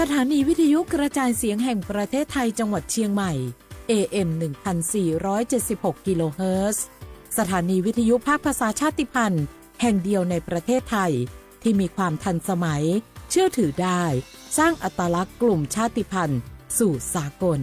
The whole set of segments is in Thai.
สถานีวิทยุกระจายเสียงแห่งประเทศไทยจังหวัดเชียงใหม่ AM 1476 กิโลเฮิรตซ์สถานีวิทยุภาคภาษาชาติพันธุ์แห่งเดียวในประเทศไทยที่มีความทันสมัยเชื่อถือได้สร้างอัตลักษณ์กลุ่มชาติพันธุ์สู่สากล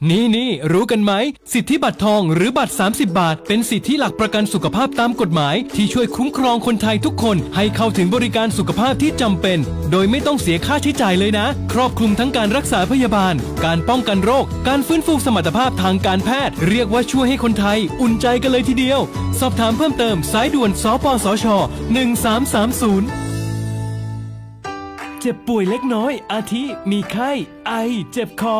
นี่รู้กันไหมสิทธิบัตรทองหรือบัตร30 บาทเป็นสิทธิหลักประกันสุขภาพตามกฎหมายที่ช่วยคุ้มครองคนไทยทุกคนให้เข้าถึงบริการสุขภาพที่จำเป็นโดยไม่ต้องเสียค่าใช้จ่ายเลยนะครอบคลุมทั้งการรักษาพยาบาลการป้องกันโรคการฟื้นฟูสมรรถภาพทางการแพทย์เรียกว่าช่วยให้คนไทยอุ่นใจกันเลยทีเดียวสอบถามเพิ่มเติมสายด่วนสปสช1330เจ็บป่วยเล็กน้อยอาทิมีไข้ไอเจ็บคอ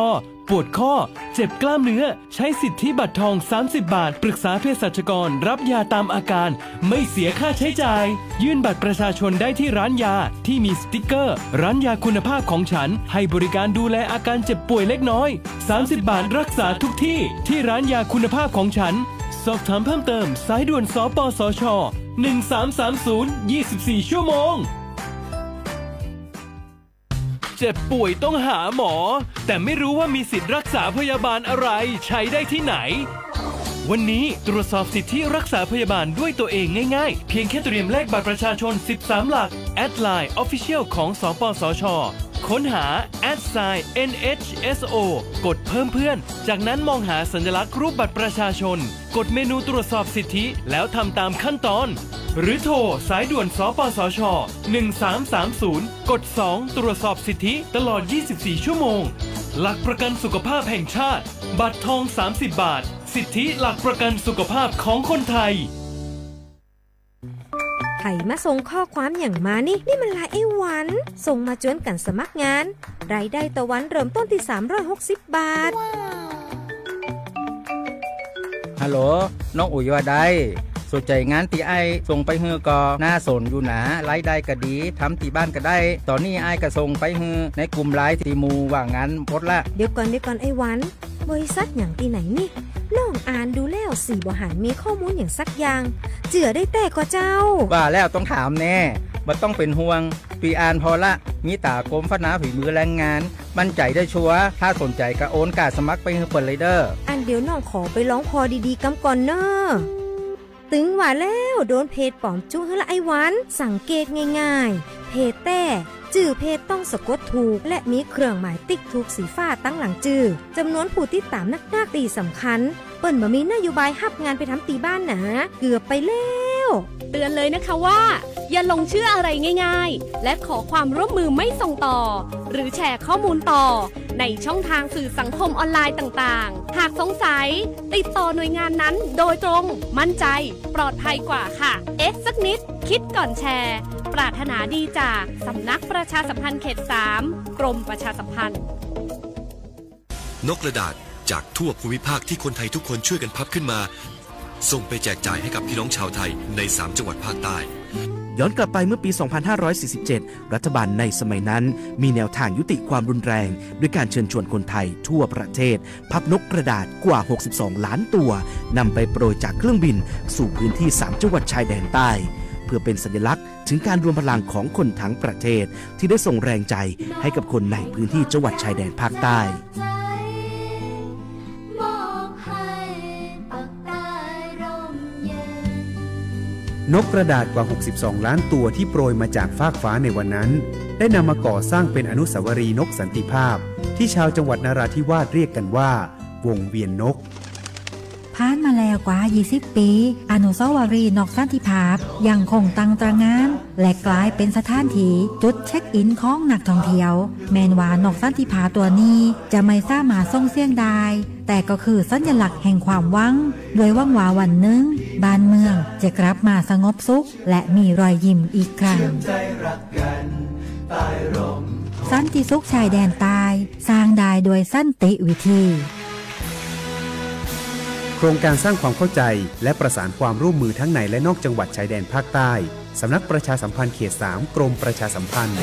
ปวดข้อเจ็บกล้ามเนื้อใช้สิทธิบัตรทอง30 บาทปรึกษาเภสัชกรรับยาตามอาการไม่เสียค่าใช้จ่ายยื่นบัตรประชาชนได้ที่ร้านยาที่มีสติ๊กเกอร์ร้านยาคุณภาพของฉันให้บริการดูแลอาการเจ็บป่วยเล็กน้อย30 บาทรักษาทุกที่ที่ร้านยาคุณภาพของฉันสอบถามเพิ่มเติมสายด่วนสปสช1330 24 ชั่วโมงเจ็บป่วยต้องหาหมอแต่ไม่รู้ว่ามีสิทธิ์รักษาพยาบาลอะไรใช้ได้ที่ไหนวันนี้ตรวจสอบสิทธิรักษาพยาบาลด้วยตัวเองง่ายๆเพียงแค่เตรียมเลขบัตรประชาชน13 หลักแอดไลน์ Official ของสปสช.ค้นหา @NHSO กดเพิ่มเพื่อนจากนั้นมองหาสัญลักษณ์รูปบัตรประชาชนกดเมนูตรวจสอบสิทธิแล้วทำตามขั้นตอนหรือโทรสายด่วนสปสช1330กด2ตรวจสอบสิทธิตลอด24ชั่วโมงหลักประกันสุขภาพแห่งชาติบัตรทอง30 บาทสิทธิหลักประกันสุขภาพของคนไทยไผ่มาส่งข้อความอย่างมานี่มันลายไอ้หวันส่งมาจวนกันสมัครงานรายได้ต่อวันเริ่มต้นที่360 บาทฮัลโหลน้องอุ๋ยว่าได้สนใจงานที่ไอ้ส่งไปฮือก็น่าสนอยู่นะรายได้ก็ดีทำที่บ้านก็ได้ตอนนี้ไอ้ก็ส่งไปฮือในกลุ่มไลน์ที่มูว่างานพดละเดี๋ยวก่อนไอ้หวันบริษัทอย่างที่ไหนนี่ลองอ่านดูแล้วสีบ่หันมีข้อมูลอย่างสักอย่างเจือได้แต่ก็เจ้าว่าแล้วต้องถามแน่บ่ต้องเป็นห่วงปีอ่านพอละมีตากรมพัฒนาฝีมือแรงงานมั่นใจได้ชัวร์ถ้าสนใจก็โอนกาสมัครไปฮือเปิดเลยเด้ออันเดี๋ยวน้องขอไปร้องพอดีๆกำก่อนเน้อตึงว่าแล้วโดนเพจปลอมจุ้งให้ละไอ้หวันสังเกตง่ายๆเพจแต่ชื่อเพจต้องสะกดถูกและมีเครื่องหมายติ๊กถูกสีฟ้าตั้งหลังชื่อจำนวนผู้ติดตามนักตีสำคัญเปิ้นบ่มีนโยบายฮับงานไปทำตีบ้านนะเกือบไปแล้วเตือนเลยนะคะว่าอย่าลงเชื่ออะไรง่ายๆและขอความร่วมมือไม่ส่งต่อหรือแชร์ข้อมูลต่อในช่องทางสื่อสังคมออนไลน์ต่างๆหากสงสัยติดต่อหน่วยงานนั้นโดยตรงมั่นใจปลอดภัยกว่าค่ะสักนิดคิดก่อนแชร์ปรารถนาดีจากสำนักประชาสัมพันธ์เขต3กรมประชาสัมพันธ์นกกระดาษจากทั่วภูมิภาคที่คนไทยทุกคนช่วยกันพับขึ้นมาส่งไปแจกจ่ายให้กับพี่น้องชาวไทยใน3จังหวัดภาคใต้ย้อนกลับไปเมื่อปี 2547 รัฐบาลในสมัยนั้นมีแนวทางยุติความรุนแรงด้วยการเชิญชวนคนไทยทั่วประเทศพับนกกระดาษกว่า 62 ล้านตัวนำไปโปรยจากเครื่องบินสู่พื้นที่3จังหวัดชายแดนใต้เพื่อเป็นสัญลักษณ์ถึงการรวมพลังของคนทั้งประเทศที่ได้ส่งแรงใจให้กับคนในพื้นที่จังหวัดชายแดนภาคใต้นกกระดาษกว่า 62 ล้านตัวที่โปรยมาจากฟากฟ้าในวันนั้นได้นำมาก่อสร้างเป็นอนุสาวรีย์นกสันติภาพที่ชาวจังหวัดนราธิวาสเรียกกันว่าวงเวียนนกผ่านมาแล้วกว่า 20 ปีอนุสาวรีย์นกสันติภาพยังคงตั้งตระหง่านและกลายเป็นสถานที่จุดเช็คอินของนักท่องเที่ยวแม้ว่านกสันติภาพตัวนี้จะไม่สามารถส่งเสียงได้แต่ก็คือสัญลักษณ์แห่งความหวังโดยหวังว่าวันหนึ่งบ้านเมืองจะกลับมาสงบสุขและมีรอยยิ้มอีกครั้งสันติสุขชายแดนใต้สร้างได้โดยสันติวิธีโครงการสร้างความเข้าใจและประสานความร่วมมือทั้งในและนอกจังหวัดชายแดนภาคใต้สำนักประชาสัมพันธ์เขต3กรมประชาสัมพันธ์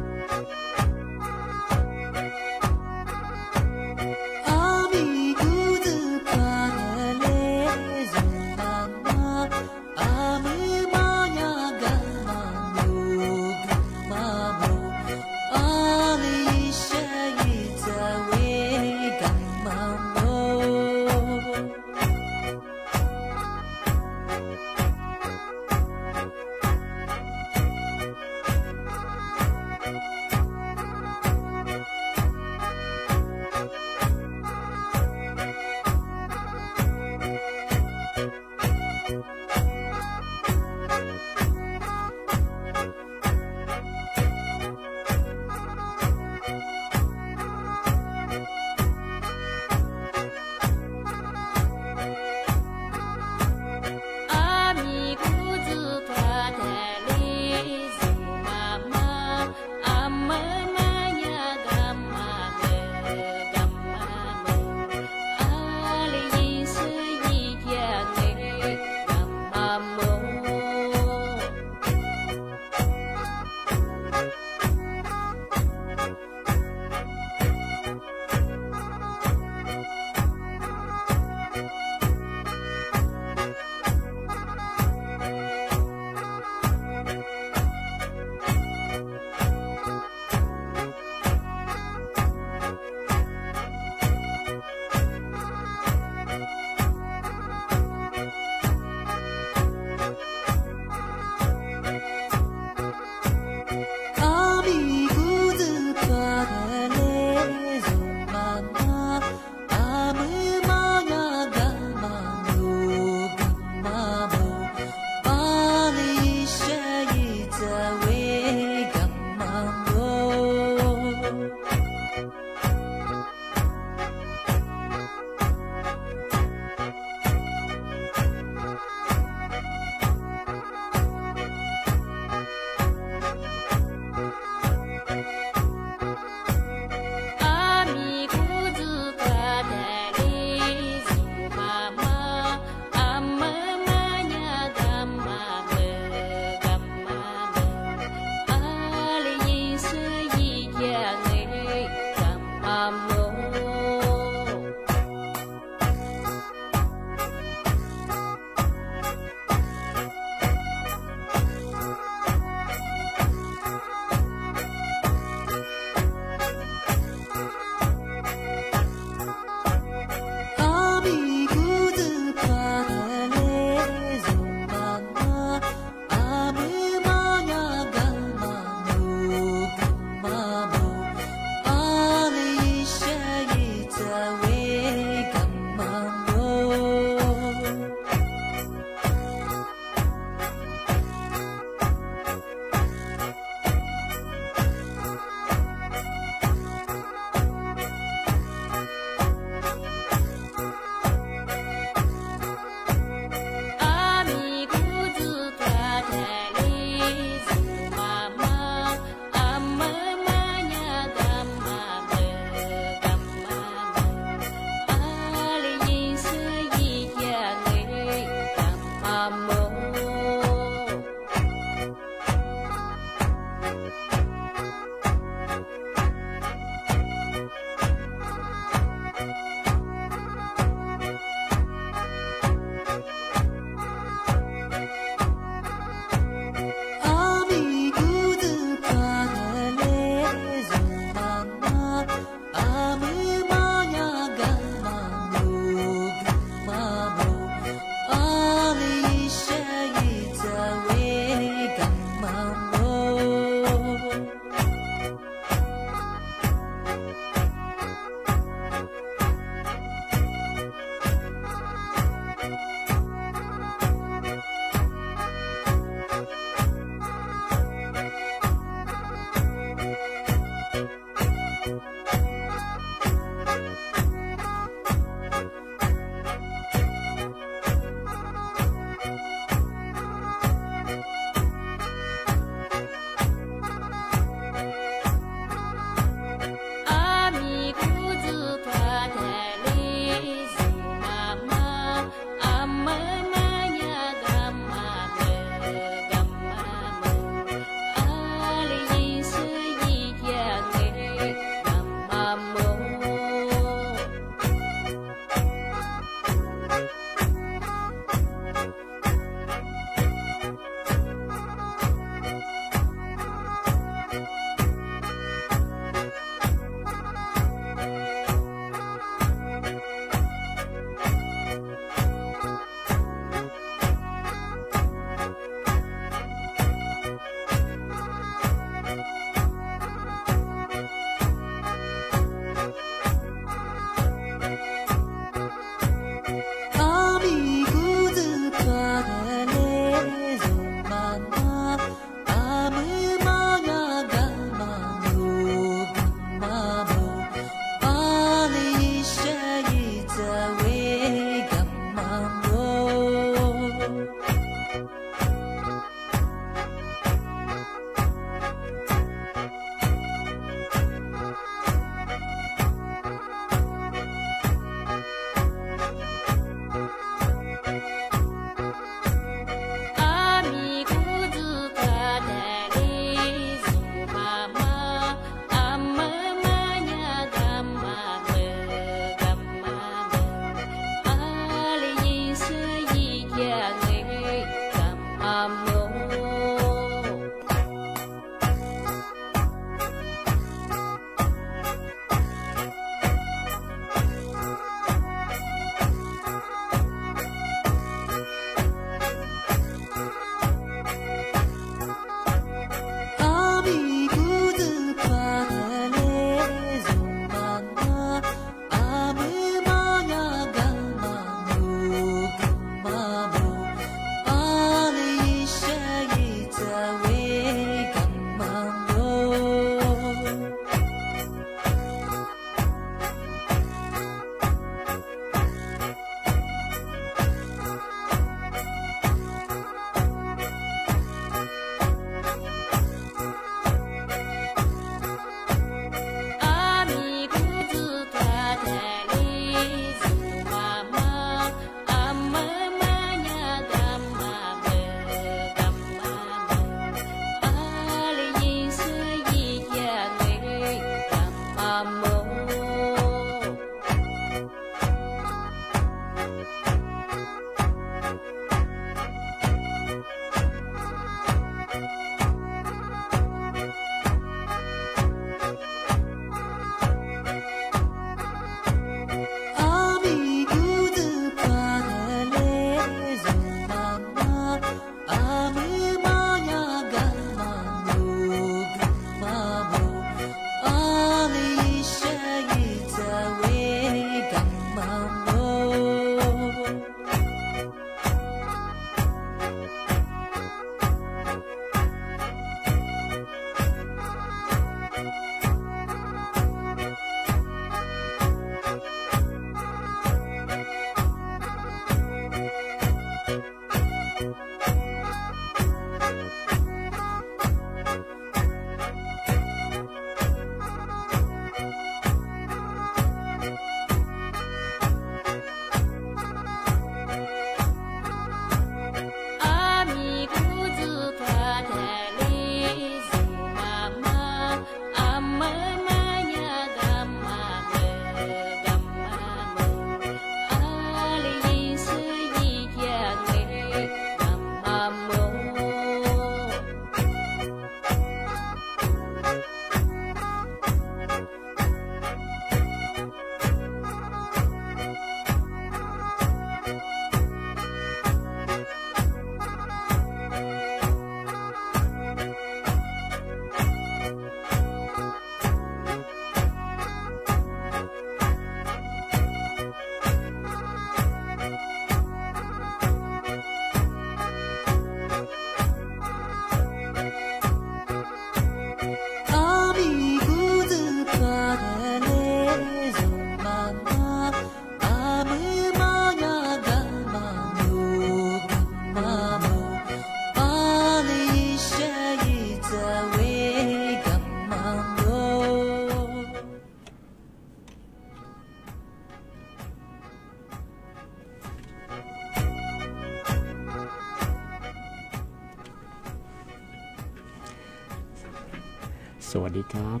สวัสดีครับ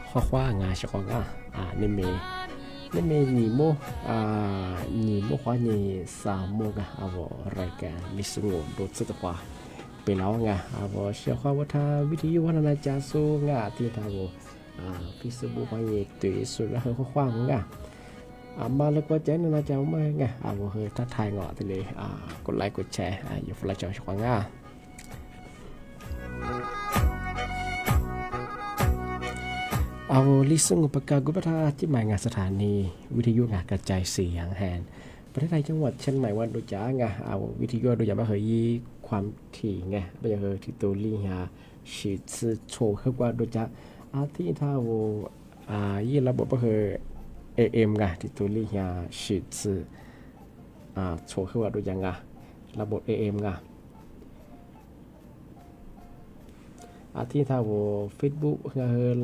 ข้อคว้างาชของในเมนีโมนีโมขวานีสามโมกะรายการลิสงโดดสุดกว่าไปแล้วไงเชื่อว่าถ้าวิทยุวัฒนาจารย์สูงที่ทางฟิสบุกว่านีตุยสุดแล้วข้อคว้างไงมาแล้วก็แจ้งนาจารย์มาไงเฮ้ยถ้าทายเงาะทีเลยกดไลค์กดแชร์อยู่ฝรั่งเจ้าชของเอาลิสงอุปการกุปทาที่หมายงานสถานีวิทยุงานกระจายเสียงแห่งประเทศไทยจังหวัดเชียงใหม่วันโดยจ้างเอาวิทยุโดยจะมาเฮยความถี่ไงไม่ใช่เฮยที่ตัวลี่ฮะฉีดซื้อโชว์ขึ้นว่าโดยจะที่ถ้ายี่ระบบก็คือ AM ไงที่ตัวลี่ฮะฉีดซื้อโชว์ขึ้นว่าโดยยังไงระบบ AM ไงที่ถ้าว่า Facebook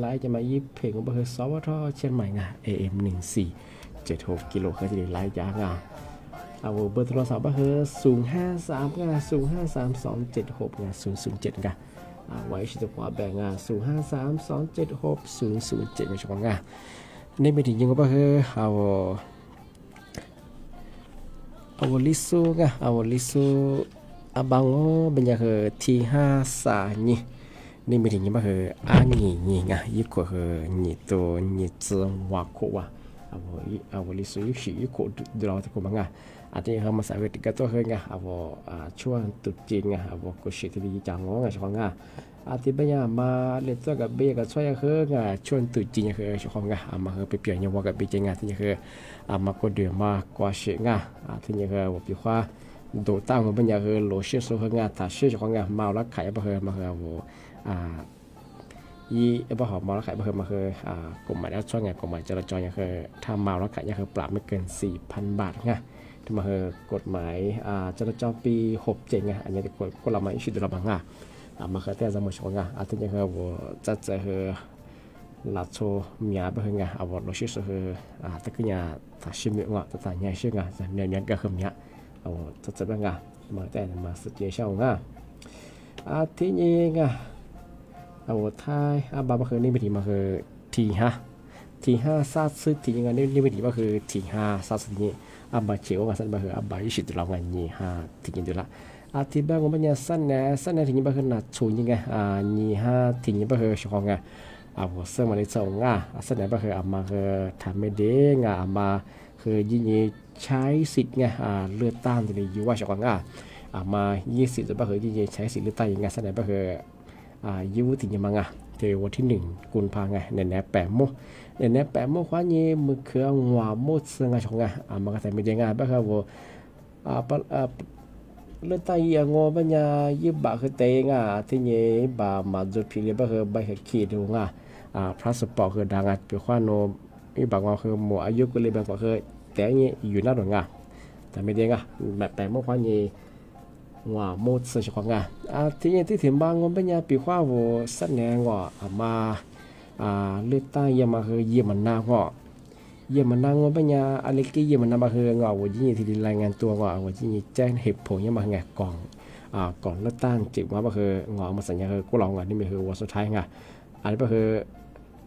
ไลฟ์จะมายิบเพลงของเบอร์สวทเชียงใหม่AM 1476กิโลเฮิรตซ์ไลฟ์จ้างเอาเบอร์โทรศัพท์เบอร์053 007 ไว้ชิดขวาแบ่ง053 276 007ไม่ใช่ของในไม่ถึงยังก็เบอร์เอาลิซูเอาลิซูบังโอเป็นยังที่5 นี่นี่ไม่ถึงยังไม่เคยนี่ยี่ขวดนี่ตัวนี่จืดว่าขวดเอาลิสุยสีขวดดูเราที่ขวดมั้งที่เขามาใส่ไว้ติดกับตัวช่วงตุดจีนก็เชื่อที่ดีจังงช่วงที่เป็นยังมาเล่นตัวกับเบี้ยกับช่วยช่วงตุดจีนช่วงมาไปเปลี่ยนยังว่ากับเบี้ยที่มาก็เดือดมากกว่าเชื่อที่ว่าพี่ว่าโดดตั้งเป็นยังโลเชื่อสู้ถ้าเชื่อช่วงเมาแล้วขายมาบ่หอมเมาแล้วขายบ่เคยมาเคยกฎหมายแล้วช่วงไงกฎหมายจราจรยังเคยถ้าเมาแล้วขายยังเคยปรับไม่เกิน 4,000 บาทไงที่มาเคยกฎหมายจราจรปี67ไงอันนี้ก็เรามาอิชุดเราบางมาเคยแต่สมุทรสงครามที่ยังเคยว่าจะเคยหลัดโชมีอะไรบ้างไงเราชื่อเคยแต่ก็ยังถ้าชิมเงาแต่ยังชื่อไงเนี่ยก็คือเนี่ยจะบ้างไงมาแต่มาสุดเยี่ยมที่นี่ไงท้ายบางคือนี่ไม่ถึงมาคือที5ซาซึทียังไงนี่ไม่ถึงมาคือที5ซาซึทีนี้บางเชียวกันสั้นบางคือบางยี่สิบเราไงนี่5ทีนี้ดูละที่บางคนเนี่ยสั้นทีนี้บางคือหนักชูยังไงนี่5ทีนี้บางคือช่องไงเสื้อมาในส่งสั้นบางคือมาคือทำไม่ได้มาคือยิ่งใช้สิทธิ์ไงเลือดต้านที่อยู่ว่าช่องมา20จะบางคือยิ่งใช้สิทธิ์เลือดต้านยังไงสั้นบางคือยูที่ยังมังเทวันที่1กุมภาพันธ์ในแนบ8โมในแนบ8โมขวานี้มือเครื่องหัวโมดซึ่งชงมันก็แต่ไม่ได้ง่ายบ้างครับว่าเลือดตายยังงอปัญญายิบบะคือเตงที่นี้บะมาจุดพิเรบ้างคือใบขีดดูพระสปอร์คือดังเปียขวานโนมีบางว่าคือหมวอายุก็เลยบางว่าคือแต่นี้อยู่หน้าหลวงแต่ไม่ได้แบบ8โมขวานี้ว่าโมดซึ่งชงที่นี่ที่ถึงบางคนปัญญาปีขวาว่าสัญญาว่ามาเลือดตายยังมาคือเยี่ยมันนางมันนางปัญญาอะไรกี่เยี่ยมันนางมาคืองว่ายิ่งที่รายงานตัวว่ายิ่งแจ้งเหตุผลยังมาไงก่อนเลือดตั้งจิตว่าก็คืองมาสัญญาคือกูลองนี่ไม่คือวันสุดท้ายอันนี้ก็คือ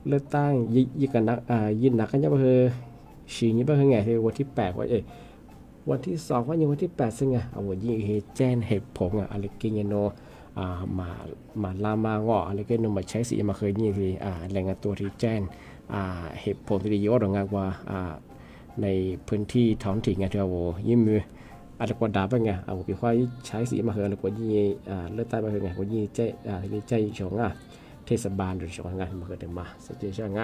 เลือดตั้งยิ่งกันนักยิ่งหนักกันยังก็คือชีนี้ก็คือไงที่วันที่8ว่าวันที่2ว่ายังวันที่8ซึ่งว่ายิ่งแจ้งเหตุผลอะไรกี่โนมาลามางออะไรก็นมาใช้สีมาเคยนี่ที่แรงงานตัวที่แจ้งเหตุผลที่ยอดงานว่าในพื้นที่ท้องถิ่นไงที่ว่ายิ่งมืออะไรกว่าดาบไงพี่ค่อยใช้สีมาเคยอะไรกว่ายิ่งเลือดใต้มาเคยไงกว่ายิ่งใจชงเทศบาลหรือชงงานมาเคยเดินมาสัจเจช่าง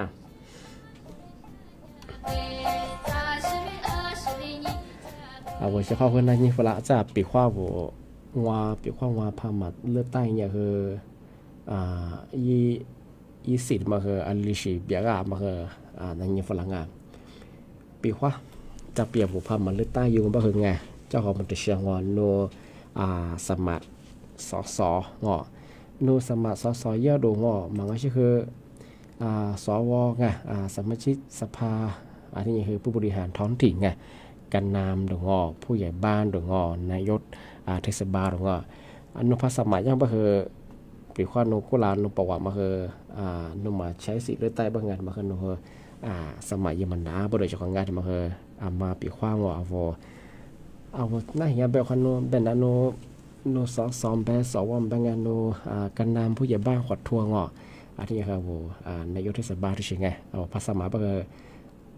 ว่าจะเข้าเพื่อนนั่นนี่ฝรั่งจะปีขว้าว่าปีขว้าว่าพามาเลือดใต้เนี่ยคือยี่สิบมาคืออันลิชิเบียกมาคือนั่นนี่ฝรั่งปีขว้าจะเปรียบพามาเลือดใต้อยู่ก็คือไงเจ้าของมันจะเชียงว่าโนสมัครสโนสมัครสเยอะดูมันก็คือสวไงสมาชิกสภาที่นี่คือผู้บริหารท้องถิ่นไงการนำดูผู้ใหญ่บ้านดูนายกเทศบาลดูอนุภาสมัยยังก็คือ ปีข้อนุกุลานุปวะมาคือนุมาใช้สิทธิ์เลือกใต้บางงานมาคือนุสมัยยมันนาบ่ได้เจ้าของงานมาคือมาปีข้างว่าเอาหน้าเฮียแบบคันนุเป็นอนุซ้อมแบบสวมบางงานนุกันนำผู้ใหญ่บ้านขวัดทัวงอ่ะที่ครับนายกเทศบาลที่เชียงไงเอาภาษามาบ่คือ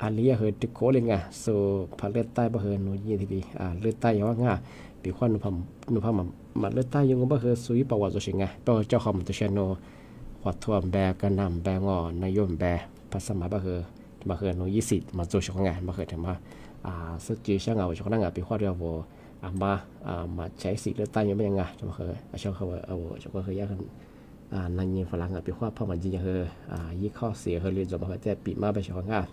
อันนี้คือติโกเลยไงสู่พรรคเลือกใต้บ่คือนุยี่ที่ดีเลือกใต้ว่าง่าปีข้อนุพมาเลือกใต้ยังบ่คือสุยประวัติตัวเชียงไงเป้าเจ้าของตัวเชียงโนขวัดทัวแบกันนำแบงอนายกแบภาษามาบ่คือมาคือนุ20มา做小งานมาคือถึงมาซึ่งจีช่างเอาช่างงานปีข้อเดียวมาใช้สิทธิ์เลือกตั้งยังไม่ยังไงมาคือช่างเขาช่างก็คือยากกันนั่นยิงฝรั่งปีข้อพอมันจริงคือยี่ข้อเสียคือเรียนจบมาคือแต่ปีมาไปช่างงาน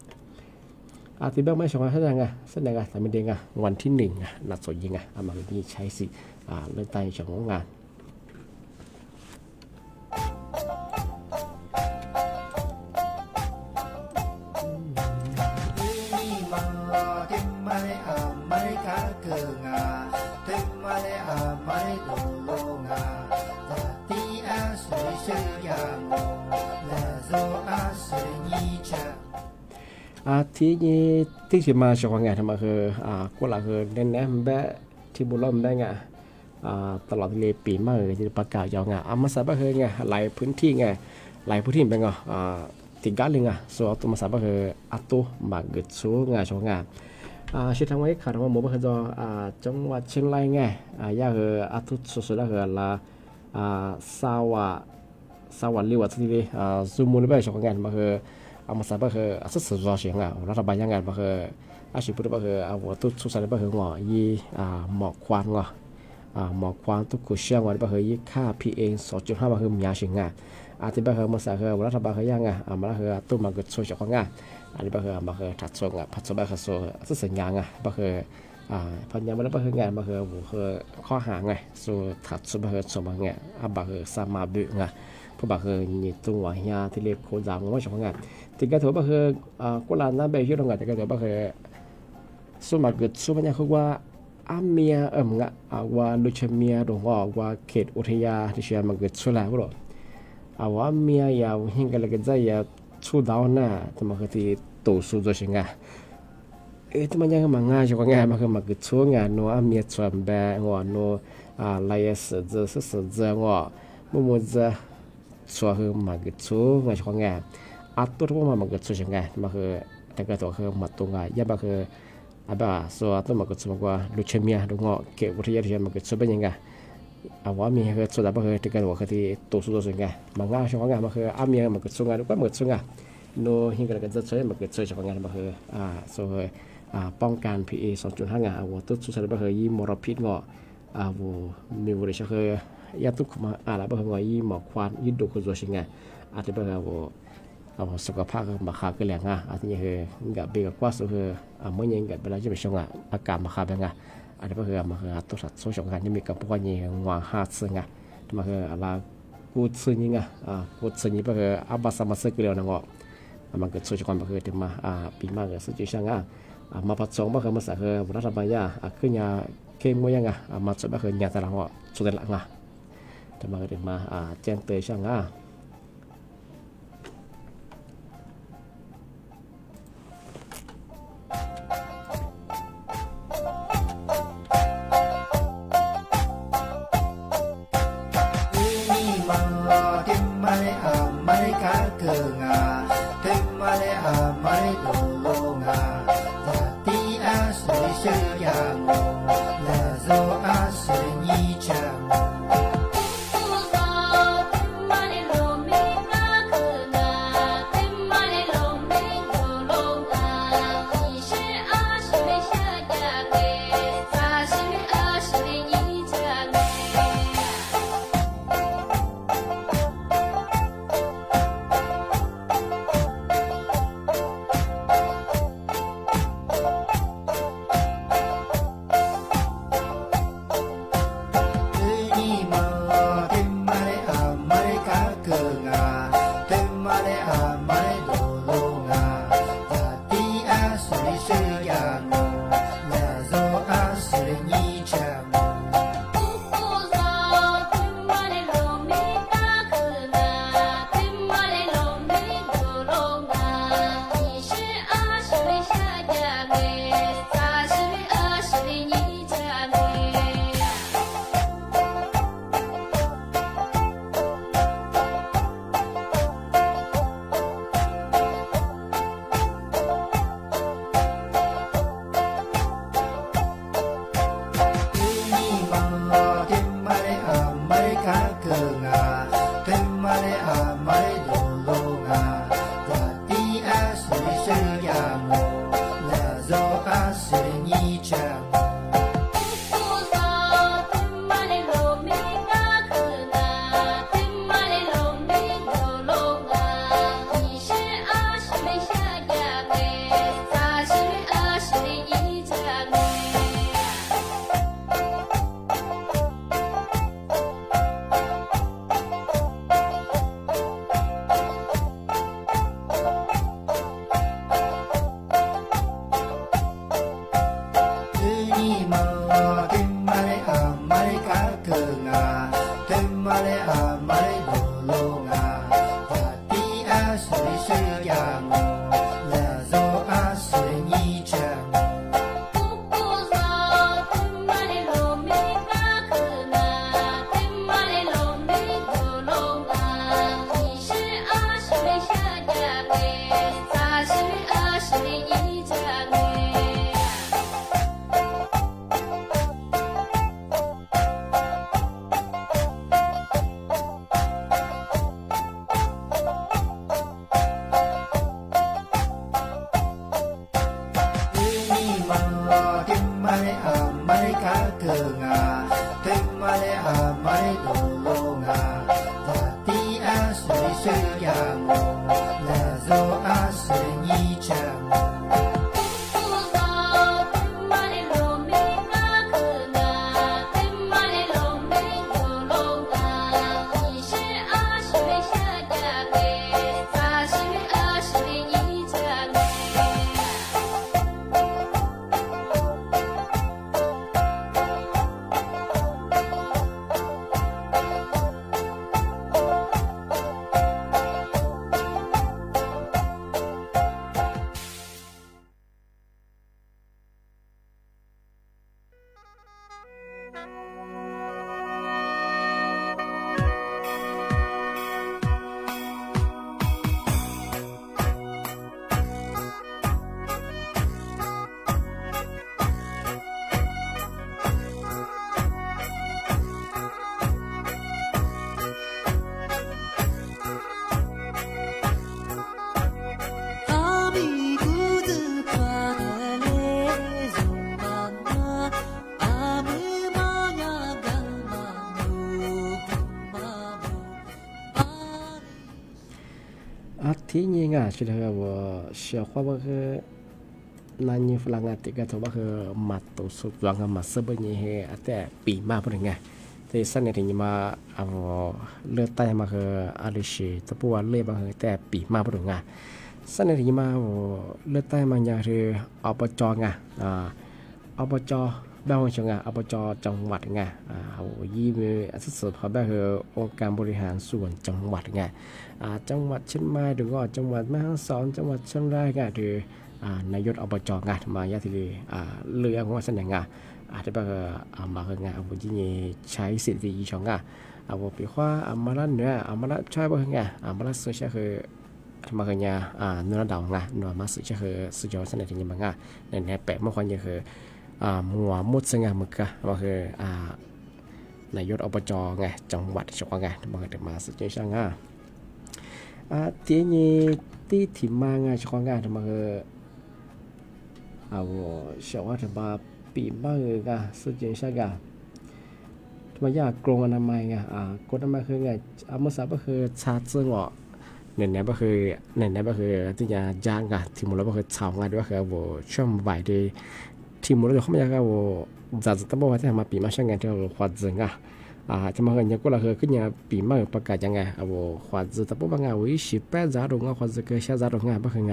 ที่เบื้องไม่ช่างงานแสดงไงแต่ไม่ได้ไงวันที่1นัดสดยิงไงมาคือใช้สิทธิ์เลือกตั้งช่างงานที่นี่ที่จะมาช่วงงานทำมาคือกูหลักคือเน้นแบะที่บุญล้อมได้ไงตลอดเลยปีมาเลยที่ประกาศยาวไงมาสาบะคือไงหลายพื้นที่ไงหลายพื้นที่เป็นไงติดกันเลยไงส่วนตัวมาสาบะคืออัตุมาเกิดสู้ไงช่วงงานชื่อทางไว้ขาดว่าหมู่บ้านจะจังหวัดเชียงรายไงยาคืออัตุสุดๆแล้วคือละสวัสดิ์ลิวัตที่เลยซูมูลไปช่วงงานมาคือมาสาบะคือสุดๆรอเสียงรัฐบาลยังไงมาคือชิบุตรมาคือตุสุสานมาคืองยี่หมอกควันหมอกควันตุกุเชียงวันมาคือยี่ค่า PM 2.5มาคือมีเสียงที่มาคือมาสาคือรัฐบาลคือยังไงมาคือตุมาเกิดช่วยช่วงงานอันนี้มาคือถัดส่งพัฒนามาคือสุดสัญญามาคือพันยามันมาคืองานมาคือข้อหาไงสู่ถัดส่งมาคือส่งมาไงมาคือสามาบุไงพวกมาคือยี่ตัวเฮียที่เรียกโคจางว่าช่วงงานที่ก็ถือว่าคือกุหลาบน้ำใบยื่นลงกันที่ก็ถือว่าคือส่วนมากเกิดส่วนใหญ่คือว่าเมียงะว่าลูกเมียหรือว่าเขตอุทยานที่เชื่อมันเกิดส่วนแล้วหรอว่าเมียยาวหิ้งกันเลยก็จะยาวสู้ดาวน่ะทำไมคือที่ตัวสู้ตัวเชิงะทำไมยังมันง่ายช่วงงานมันคือมันเกิดช่วงงานโน้เมียส่วนแบบว่าโน้ลายเสือเสือว่ามันจะส่วนคือมันเกิดช่วงงานช่วงงานตัวที่มันเกิดช่วงงานมันคือแต่ก็ตัวคือมันตัวงานยังมันคือส่วนตัวมันเกิดช่วงว่าลูกเมียหรือว่าเกี่ยวกับที่ยังมันเกิดช่วงเป็นยังไงว่ามีคือส่วนแบบคือที่กันว่าคือที่ตัวสุดส่วนงานมันง่ายช่วงงานมันคือเมียมันเกิดช่วงงานหรือว่ามันเกิดช่วงงานโน้หิ้งกันเลยก็จะช่วยมันเกิดช่วงงานมันคือส่วนป้องกัน PA 2.5 งานว่าตัวสุดท้ายมันคือยี่มลพิษว่ามีบริษัทคือยาตุกมาแล้วมันคือยี่หมอกควันยี่ดูคือตัวเชิงงานที่มันคือสุขภาพมาขาก็แรงอันนี้คือกับเบลกว่าสุดคือเมื่อยังกับเวลาจะไปชงอากาศมาขาเป็นไงอันนี้ก็คือมาคือตัวสัตว์โซเชียลกันที่มีกับพวกนี้งวงหัดซึ่งไงมาคืออะไรกูซึ่งยังไงกูซึ่งนี่ก็คือบาสมาซึ่งก็เรียกว่ามันเกิดโซเชียลกันมาคือที่มาปีมากเลยสุดที่ช่างมาพัดส่งมาคือมาสักคือรัฐบาลยาขึ้นยาเข้มมวยยังไงมาสุดก็คือยาตะลังว่าสุดหลังที่มาคือที่มาแจ้งเตือนช่าง呀我来做阿是你家ที่นี่ไงชื่อว่าเชื่อว่าว่าคือนั่นนี่ฝรั่งติดกันว่าคือมาตัวสุดวางมาเสบนี่เหรอแต่ปีมาเป็นไงแต่สันนิษฐานมาเอาเลือดใต้มาคืออะไรสิแต่พวกเลือดมาคือแต่ปีมาเป็นไงสันนิษฐานมาเลือดใต้มันอย่างคืออบจไงอบจบ้านจังหวัดอบจจังหวัดไงยี่มือสุดๆเขาแบบคือองค์การบริหารส่วนจังหวัดไงจังหวัดเชียงใหม่หรือว่าจังหวัดแม่ฮ่องสอนจังหวัดเชียงรายไงหรือนายกอบจไงมาอย่างที่เรือของว่าสัญญาไงอาจจะแบบมาคือไงผมที่นี่ใช้สิทธิช่องไงปีว่ามาละเนื้อมาละใช่ป่ะไงมาละสุดใช่คือมาคือไงเนื้อดาวไงเนื้อมาสุดใช่คือสุดยอดสัญญาที่นี่มันไงในแปะเมื่อวันนี้คือมัวมุดสังหารมึกอะมันคือนายกอบจไงจังหวัดจังหวัดไงมันก็จะมาสุดยอดช่างที่นี่ที่มาไงจังหวัดไงมันคือจังหวัดมาปีมาเลยไงสุดยอดช่างไงมันยากกรงอนามัยไงกฎอนามัยคือไงเมื่อสัปดาห์คือชาติซึ่งว่าเนี่ยก็คือที่จะย่างไงที่มันแล้วก็คือชาวไงด้วยคือว่าช่วงบ่ายดีทีมเราเขาไม่อยากเอาจัดตั้งว่าจะมาปีมาช่างงานที่เราควาดงจะมาเงินยังก็เราคือขึ้นยังปีมาประกาศยังไงเอาควาดตั้งว่าไงวิชิแปะจ่าดงควาดก็แค่จ่าดงไงบ้างไง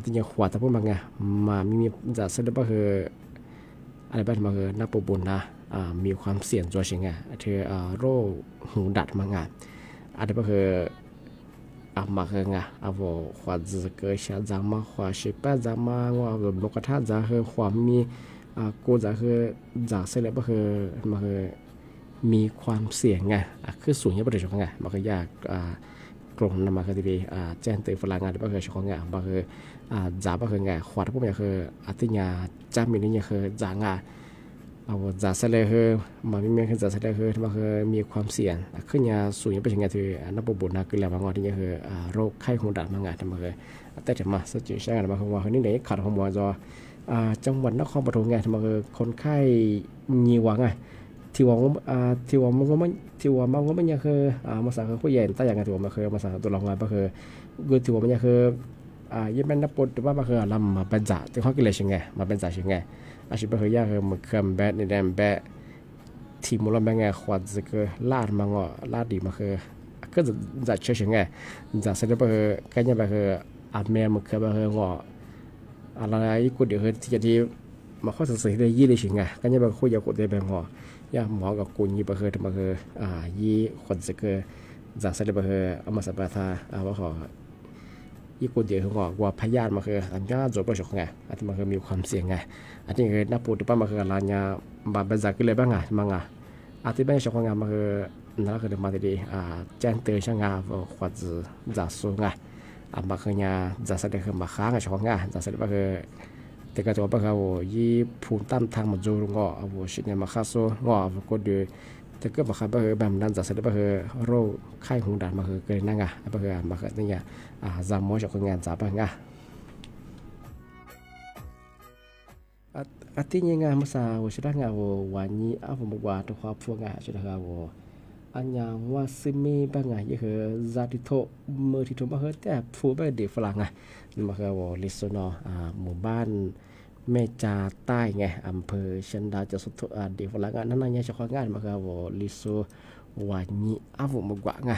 ที่ยังควาดตั้งว่าไงมามีจัดเสร็จบ้างคืออะไรบ้างมาคือนับปุ่นนะมีความเสี่ยงตัวเชิงไงที่โรคหูดัดมาไงอะไรบ้างคือมาคือไงควาดก็แค่จ่ามาควาดชิแปะจ่ามาว่าโลกธาตุจ่าคือความมีกูจะคือจากเสร็จแล้วก็คือมันคือมีความเสี่ยงไงคือสูงเยอะประเดี๋ยวไงมันก็ยากกลุ่มนั้นมาคือที่แจ้งเตือนฝรั่งงานก็คือช่วงไงมันคือจ่าก็คือไงขวดพวกนี้คือที่ยาจำมีนี่คือจ่างจ่าเสร็จแล้วคือมันมีคือจ่าเสร็จแล้วคือมันคือมีความเสี่ยงขึ้นยาสูงเยอะประเดี๋ยวไงที่นับบุญนะคือแล้วบางวันที่คือโรคไข้หูดับมาไงมันคือแต่จะมาสุดยอดไงมันคือว่านี่ไหนขาดของบัวจอจังหวัดนครปฐมไงทำไมคนไข้มีหวังไงที่ว่ามันก็ไม่ยังคือมาสั่งผู้ใหญ่แต่อย่างไงที่ว่ามันคือมาสั่งตัวรองงานก็คือกูที่ว่ามันยังคือยิ่งเป็นนับปนแต่ว่ามันคือลำมาเป็นจ่าที่เขากิเลสยังไงมาเป็นจ่ายังไงอาชีพก็คือยากคือมันเคมแบดในแดนแบดที่มุลแบงไงขวดจะคือลาดมังลาดดีมาคือก็จะจ่าเชื่อยังไงจ่าเสร็จแล้วก็คือกันยังไปคือแม่มันคือไปคืองอะไรกูเดี๋ยวที่จะที่มาข้อสื่อได้ยี่เลยชิงไงก็ยังแบบคุยกับกูได้แบบหัวยาหมอกับกูยี่แบบคือทำมาคือยี่คนจะคือจากเสร็จแบบคือเอามาสัปดาห์ว่าขอ อีกคนเดียวเขาว่าพยานมาคืออันนี้จบประชดไงอันที่มันคือมีความเสี่ยงไงอันที่คือนับปูที่ป้ามาคืออะไรเนี่ยบาดจากกันเลยบ้างไงมั้งอ่ะอันที่เป็นชกงานมาคือนั่นคือมาดีแจ้งเตือนช่างงานว่าจะสู้ไงมาคือเนี่ยจะแสดงคือมาค้างกับชกงานจะแสดงว่าคือแต่ก็ตัวป้าเขายี่ภูมิต้านทางมันจูงงอว่าชิ้นเนี่ยมาค้าสู้งอว่าก็ดูแต่ก็บอกว่าแบบนั้นจะแสดงว่าคือโรคไข้หูดันมาคือเกิดนั่งอ่ะมาคือมาคือนี่ไงจำมอชกงานจับงะอาทิตย์ยังไงมาสาวชุดงานวันนี้ผมบอกว่าตัวความพวกงานชุดงานอันยังว่าซิมีบางไงยังคือซาติโตเมื่อที่ทุ่มมาคือแต่ฟูไปเด็กฝรั่งไงมาคือลิโซนอหมู่บ้านเมจาใต้ไงอำเภอชันดาจะสุดเด็กฝรั่งนั่นนั่นยังชกงานมาคือลิโซวันนี้ผมบอกว่าไง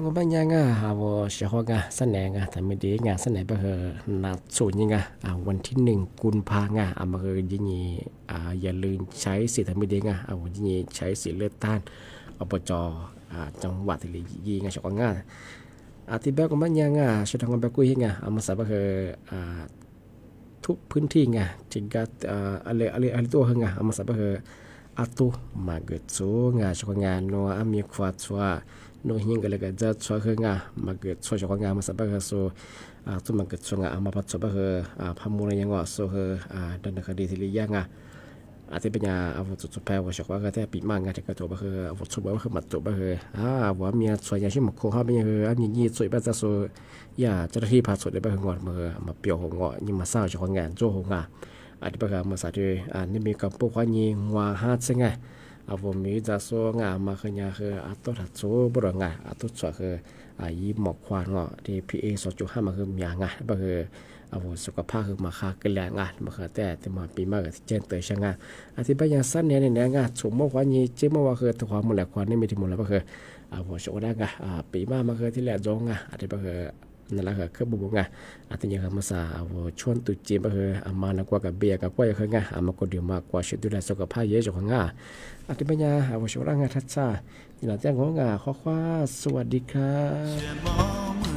งบยังอ่ะเช้างาเสนงอ่ะแต่ไม่ดีงาเสนไปเหนัดสูญยังอ่ะวันที่1 กุมภาพันธ์มาคือยิ่งอย่าลืมใช้สิทธิ์ไม่ดีอ่ะวันที่ใช้สิทธิ์เลือกตั้งอบจจังหวัดที่ยิ่งเช้างาที่แบบงบยังอ่ะชุดทางแบบกุยยังมาสับคือทุกพื้นที่ไงจริงก็อะไรตัวหงมาสับคือตุมาเกิดสูงเช้างานนัวมีความว่า โนหิงก็เลยก็จะช่วยคืองามาเกิดช่วยจากงามาสับก็สู้ตุ้มมันเกิดช่วยงามาพัดช่วยก็คือพามูลยังว่าสู้คือดันคดีที่เลี้ยงอาทิตย์ปัญญาอาวุธสุดแปลว่าจากว่าก็แต่ปีมังงาที่กระตัวก็คืออาวุธสุดว่าคือมัดตัวก็คือว่ามีส่วนใหญ่ที่มันโค้งเขาเป็นคืออันนี้สวยแบบจะสู้อย่าเจ้าหน้าที่พาสุดได้ไปคืองอดมาเปียวหัวงอยิ่งมาเศร้าจากงานโจ้หัวงาอาทิตย์ปัญญามาสาธิตนี่มีกับพวกว่ายิงว่าฮัดใช่ไงผมมีจะสู้งามาคือยาคือตัวถัดสู้บริงาตัวส่วนคือยี่หมอกควานงอที่PA 2.5มาคือมีงาก็คือสุขภาพคือมาค่าเกลียงานมาค่ะแต่มาปีมากที่เจนเตยช่างงานอธิบายอย่างสั้นเนี่ยงานสมมติว่านี้เจ้าว่าคือตัวความมูลค่านี่มีที่มูลแล้วก็คือโชว์ได้งานปีมาคือที่แหลมจงงานอธิบายคือนั่นแหละคือบุบงานอาทิตย์ยังมาสาชวนตุจีก็คือมาแล้วกว่ากับเบียกับกว่าอย่างงานมากกว่าเดียวมากกว่าชุดดูแลสุขภาพเยอะจังงานอธิบายโชว์ได้งานทัศน์ที่หลังจากของงานข้อความสวัสดีครับ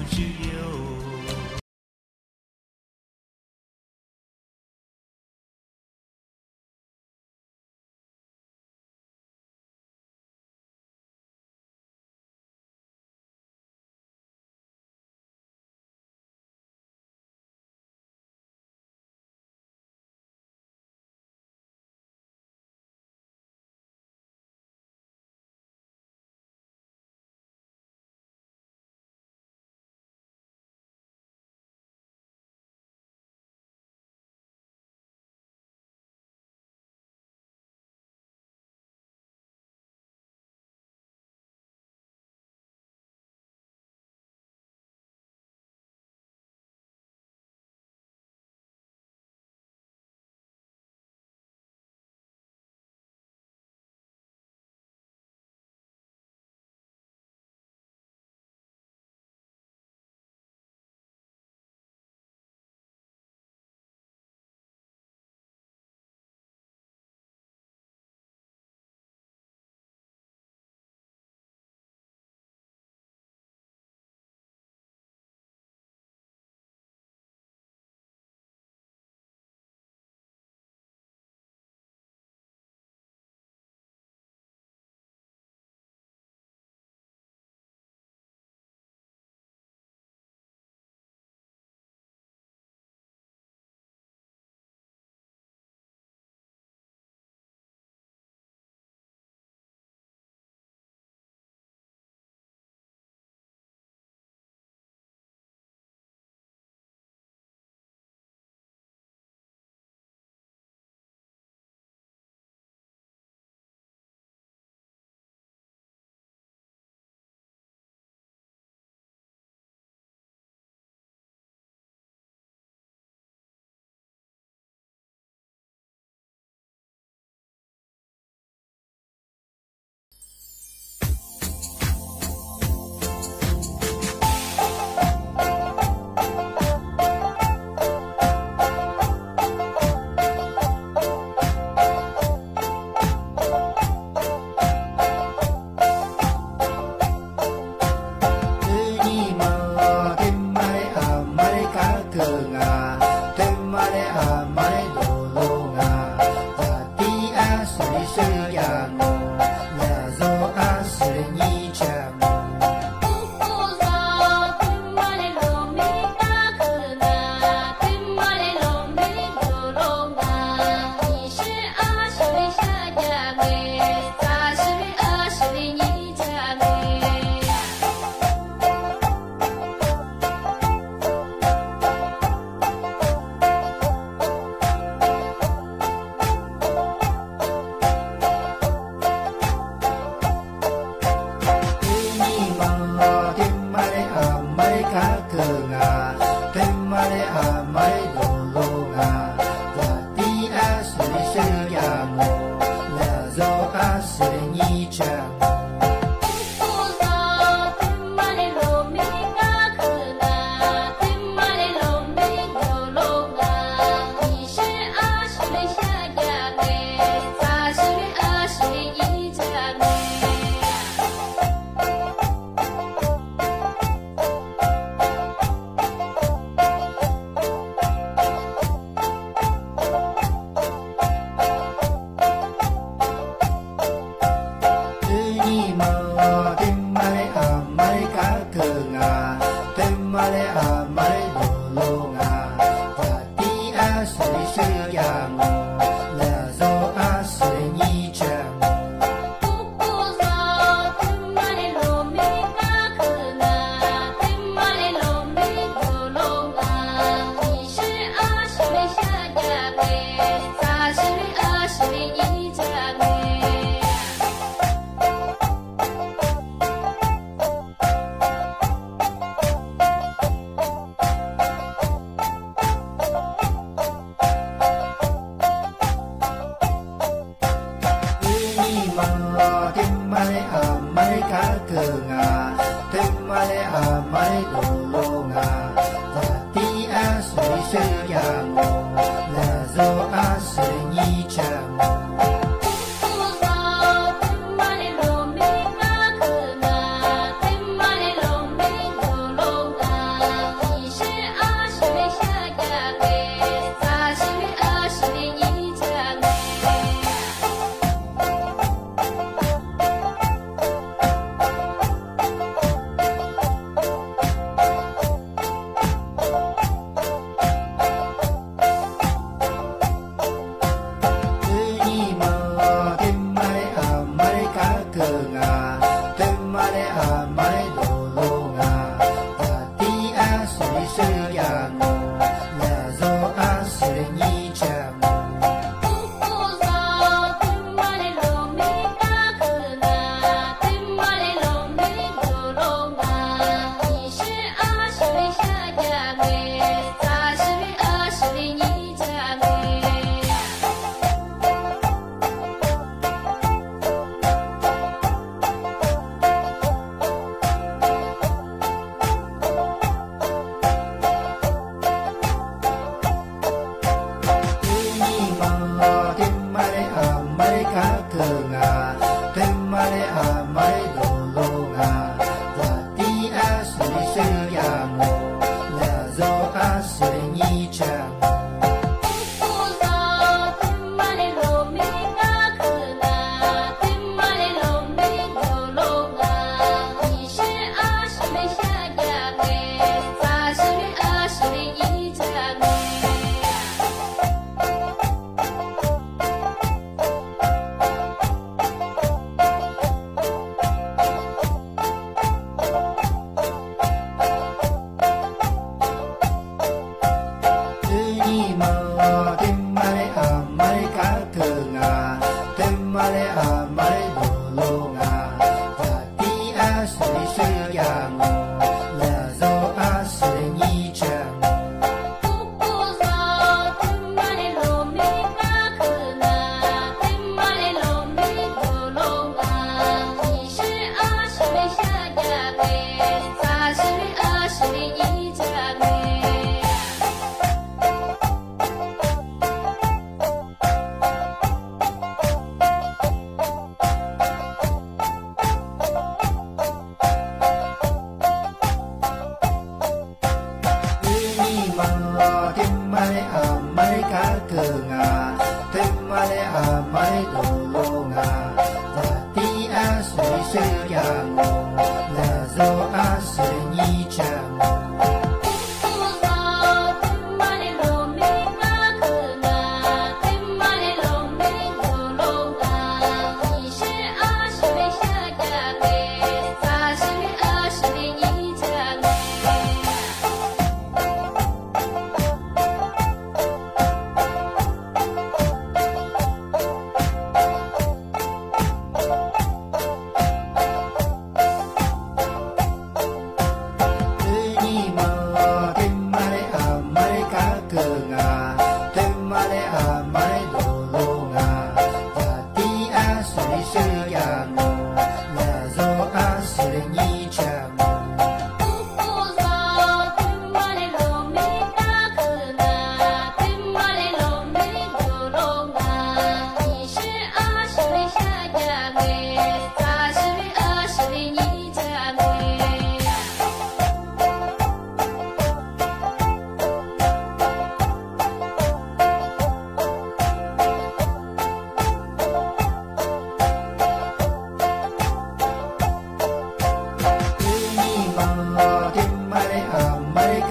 nga tem male a male lo nga ta ti a sui sui yang la zo a sui ni chang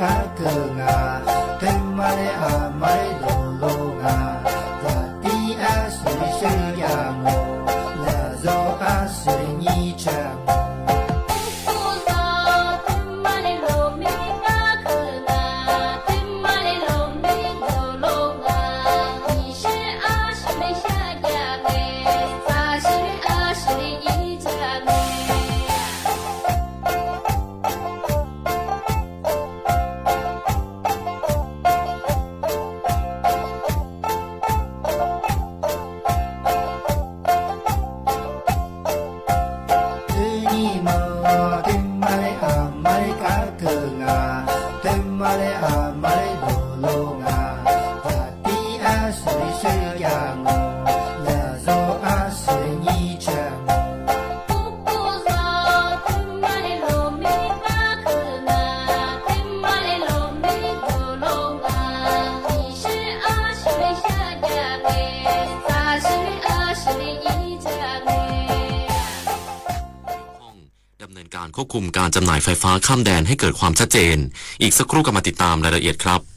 กาเกงาเทมมาเลอามาเลโลโลงาลาตีอาสุริเชยาโมลาโซอาสุรินีจาโมควบคุมการจำหน่ายไฟฟ้าข้ามแดนให้เกิดความชัดเจนอีกสักครู่ก็มาติดตามรายละเอียดครับ